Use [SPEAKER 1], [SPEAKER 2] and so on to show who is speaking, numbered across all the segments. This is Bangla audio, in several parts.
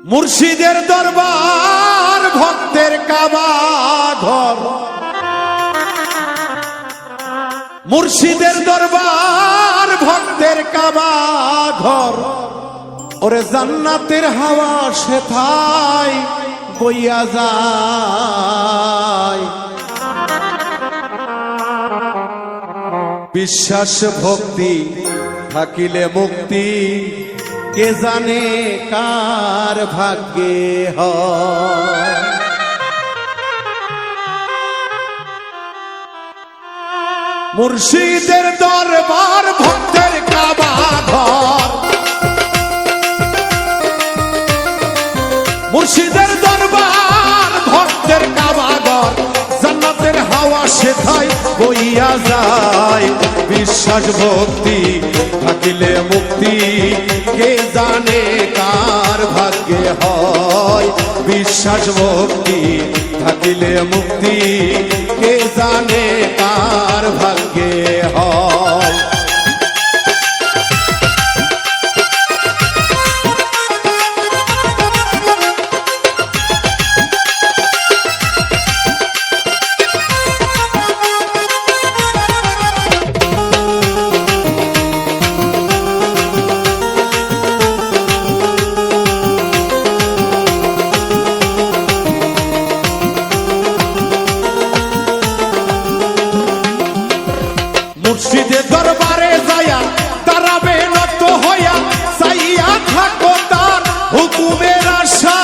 [SPEAKER 1] মুর্শিদের দরবার ভক্তের কাবা ঘর, মুর্শিদের দরবার ভক্তের কাবা ঘর। ওরে জান্নাতের হাওয়া সেথায় বইয়া যায়। বিশ্বাস ভক্তি থাকিলে মুক্তি, কে জানে কার ভাগ্যে হয়। মুর্শিদের দরবার ভক্তের কাবা ঘর, মুর্শিদের দরবার ভক্তের কাবা ঘর। জান্নাতের হাওয়া সেথায় বইয়া যায়। বিশ্বাস ভক্তি থাকিলে মুক্তি, কে জানে কার ভাগ্যে হয়। বিশ্বাস ভক্তি থাকিলে মুক্তি, কে জানে কার ভাগ্যে হয়। মুর্শিদের দরবারে যায়া দাঁড়াবে নত হইয়া, চাইয়া থাকো তার হুকুমের আশা।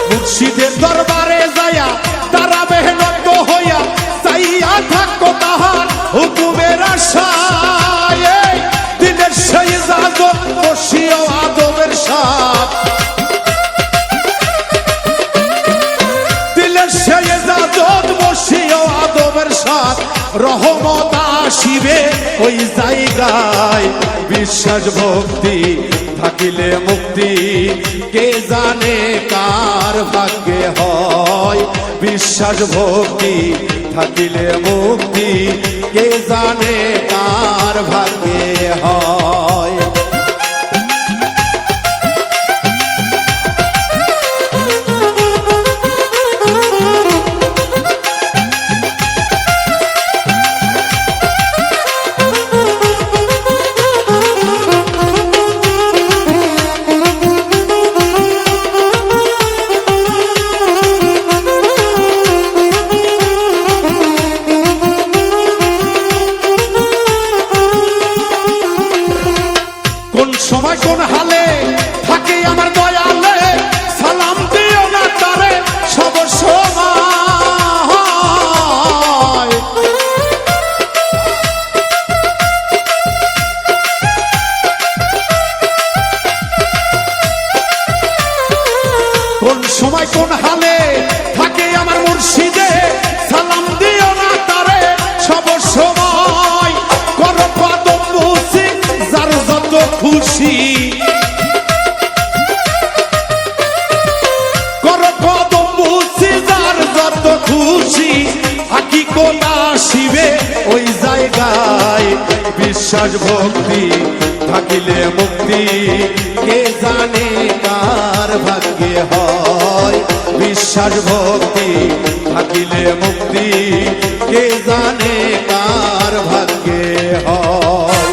[SPEAKER 1] মুর্শিদের দরবারে যায়া দাঁড়াবে নত হইয়া, চাইয়া থাকো তাহার হুকুমের আশা। বসিও আদমের সাথ, দিলের সেই ইজাজত বসিও আদমের সাথ। রহমত আসিবে ওই জায়গায়। বিশ্বাস ভক্তি থাকিলে মুক্তি, কে জানে কার ভাগ্যে হয়। বিশ্বাস ভক্তি থাকিলে মুক্তি, কে জানে কার ভাগ্যে হয়। সময় কোন হালে থাকে আমার দয়ালে, সালাম দিও না তারে সব সময়। কোন সময় কোন হালে থাকে আমার মুর্শিদে, সালাম দিও না তারে সব সময়। করো কদম বুঝি যার যত খুশি, করো কদম বুঝি যার যত খুশি। হাকিকত আসিবে ওই জায়গায়। বিশ্বাস ভক্তি থাকিলে মুক্তি, কে জানে কার ভাগ্যে হয়। বিশ্বাস ভক্তি থাকিলে মুক্তি, কে জানে কার ভাগ্যে হয়।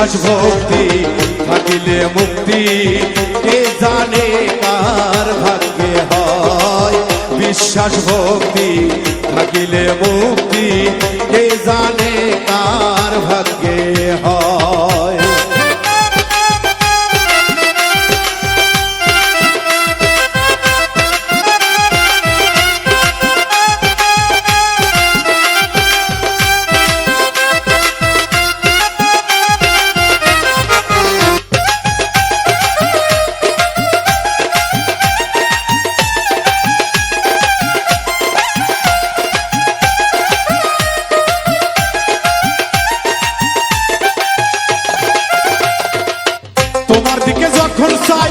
[SPEAKER 1] বিশ্বাস ভক্তি থাকিলে মুক্তি কে জানে কার ভাগ্যে হয় বিশ্বাস ভক্তি থাকিলে মুক্তি কে জানে কার ভাগ্যে হয় তোমার দিকে যখন চাই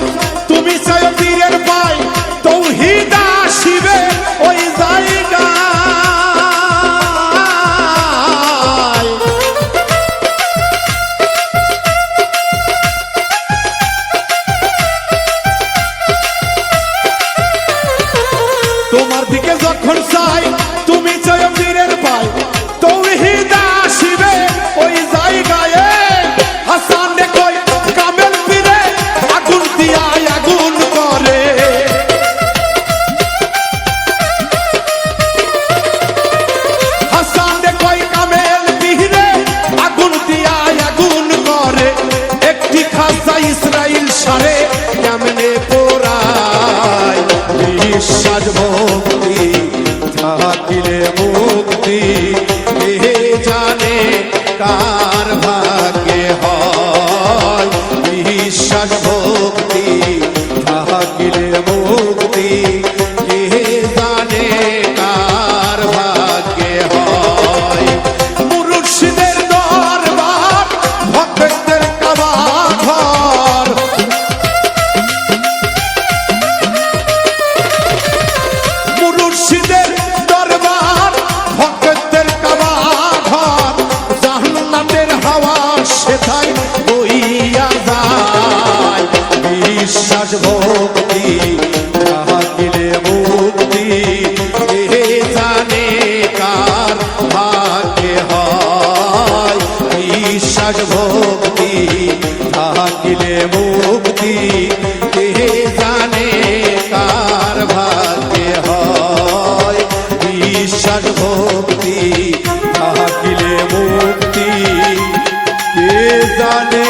[SPEAKER 1] তুমি চাই পীরের পাই তৌহিদ আসিবে ওই জায়গায় তোমার দিকে যখন চাই তুমি চাই পীরের পাই তৌহিদ আসিবে ওই জায়গায় হাসান কই কামেল পীরে আগুন দিয়া আগুন করে হাসান কই কামেল পীরে আগুন দিয়া আগুন করে একটি খাসা ইসরাইল সারে কেমনে পোড়ায় বিশ্বাস ভক্তি থাকিলে মুক্তি কে জানে কার ভাগ্যে হয় বিশ্বাস ভক্তি থাকিলে মুক্তি কে জানে কার ভাগ্যে হয় মুর্শিদের দরবার ভক্তদের কাবা ঘর মুর্শিদের দরবার ভক্তদের কাবা ঘর জান্নাতের হাওয়া সেথায় বইয়া যায় বিশ্বাস ভক্তি থাকিলে মুক্তি কে জানে কার ভাগ্যে হয় বিশ্বাস ভক্তি থাকিলে মুক্তি কে জানে কার ভাগ্যে হয় বিশ্বাস ভক্তি থাকিলে মুক্তি কে জানে